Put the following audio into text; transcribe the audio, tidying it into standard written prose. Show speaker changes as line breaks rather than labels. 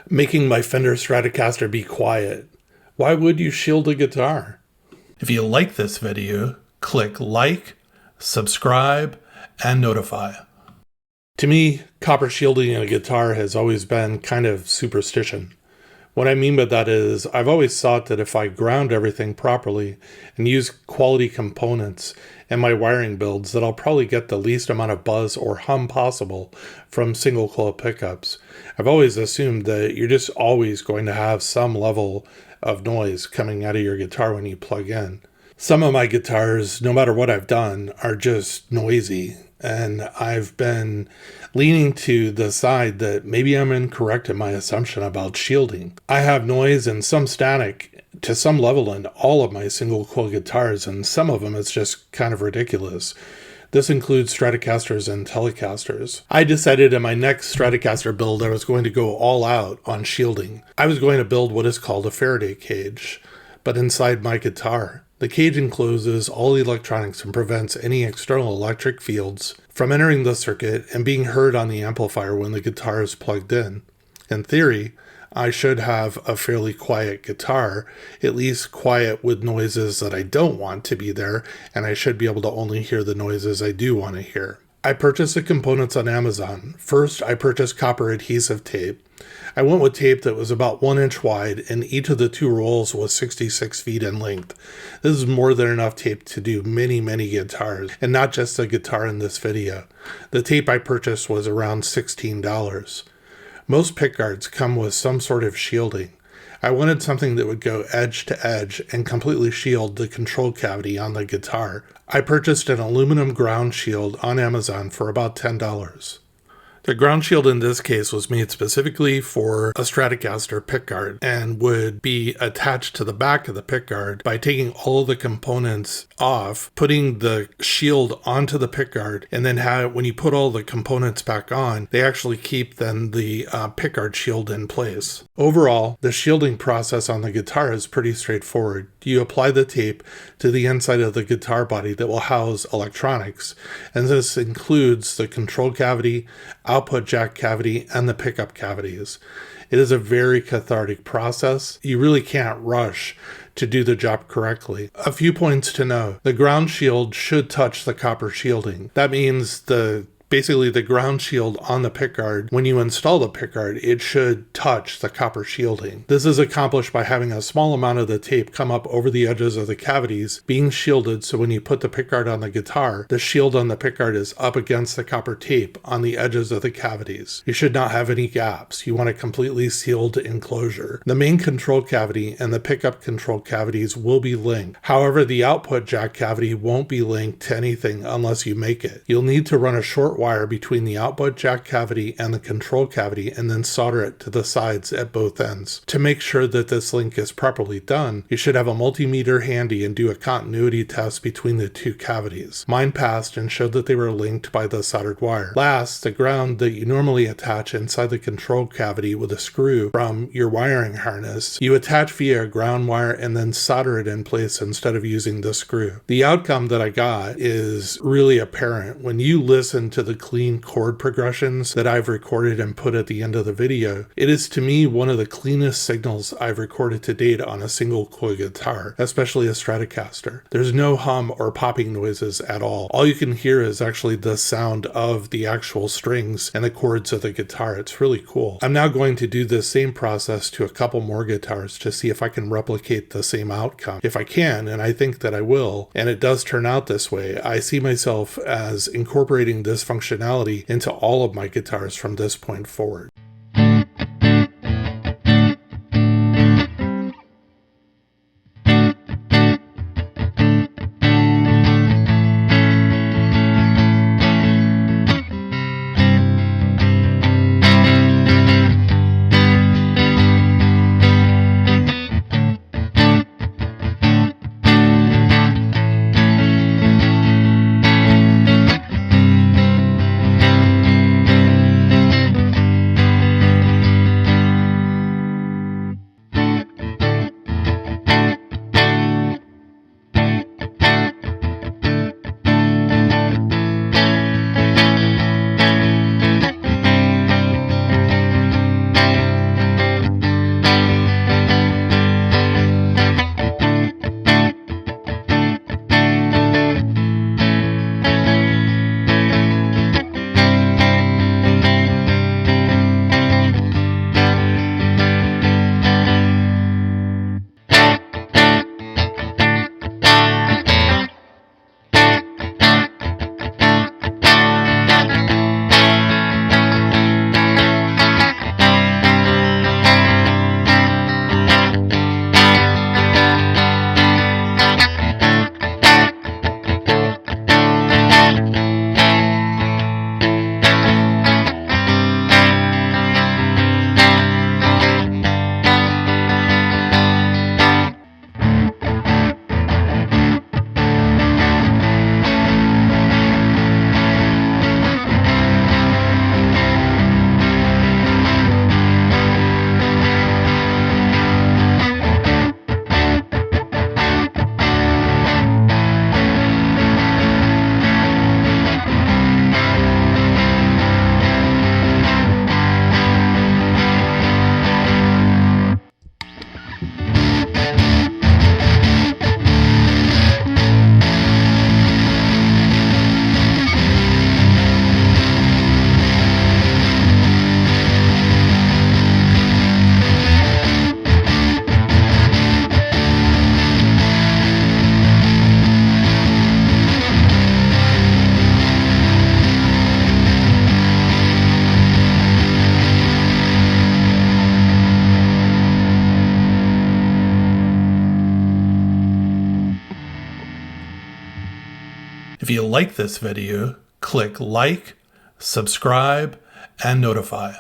Making my Fender Stratocaster be quiet. Why would you shield a guitar? If you like this video, click like, subscribe, and notify. To me, copper shielding a guitar has always been kind of superstition. What I mean by that is, I've always thought that if I ground everything properly and use quality components in my wiring builds, that I'll probably get the least amount of buzz or hum possible from single coil pickups. I've always assumed that you're just always going to have some level of noise coming out of your guitar when you plug in. Some of my guitars, no matter what I've done, are just noisy. And I've been leaning to the side that maybe I'm incorrect in my assumption about shielding. I have noise and some static to some level in all of my single coil guitars, and some of them it's just kind of ridiculous. This includes Stratocasters and Telecasters. I decided in my next Stratocaster build I was going to go all out on shielding. I was going to build what is called a Faraday cage, but inside my guitar. The cage encloses all the electronics and prevents any external electric fields from entering the circuit and being heard on the amplifier when the guitar is plugged in. In theory, I should have a fairly quiet guitar, at least quiet with noises that I don't want to be there, and I should be able to only hear the noises I do want to hear. I purchased the components on Amazon. First, I purchased copper adhesive tape. I went with tape that was about 1 inch wide, and each of the 2 rolls was 66 feet in length. This is more than enough tape to do many guitars, and not just the guitar in this video. The tape I purchased was around $16. Most pickguards come with some sort of shielding. I wanted something that would go edge to edge and completely shield the control cavity on the guitar. I purchased an aluminum ground shield on Amazon for about $10. The ground shield in this case was made specifically for a Stratocaster pickguard and would be attached to the back of the pickguard by taking all of the components off, putting the shield onto the pickguard, and then when you put all the components back on, they actually keep then the pickguard shield in place. Overall, the shielding process on the guitar is pretty straightforward. You apply the tape to the inside of the guitar body that will house electronics, and this includes the control cavity, output jack cavity, and the pickup cavities. It is a very cathartic process. You really can't rush to do the job correctly. A few points to know. The ground shield should touch the copper shielding. That means basically the ground shield on the pickguard, when you install the pickguard, it should touch the copper shielding. This is accomplished by having a small amount of the tape come up over the edges of the cavities, being shielded, so when you put the pickguard on the guitar, the shield on the pickguard is up against the copper tape on the edges of the cavities. You should not have any gaps. You want a completely sealed enclosure. The main control cavity and the pickup control cavities will be linked. However, the output jack cavity won't be linked to anything unless you make it. You'll need to run a short wire between the output jack cavity and the control cavity and then solder it to the sides at both ends. To make sure that this link is properly done, you should have a multimeter handy and do a continuity test between the 2 cavities. Mine passed and showed that they were linked by the soldered wire. Last, the ground that you normally attach inside the control cavity with a screw from your wiring harness, you attach via a ground wire and then solder it in place instead of using the screw. The outcome that I got is really apparent when you listen to the clean chord progressions that I've recorded and put at the end of the video. It is to me one of the cleanest signals I've recorded to date on a single coil guitar, especially a Stratocaster. There's no hum or popping noises at all. All you can hear is actually the sound of the actual strings and the chords of the guitar. It's really cool. I'm now going to do this same process to a couple more guitars to see if I can replicate the same outcome. If I can, and I think that I will, and it does turn out this way, I see myself as incorporating this functionality into all of my guitars from this point forward. If you like this video, click like, subscribe, and notify.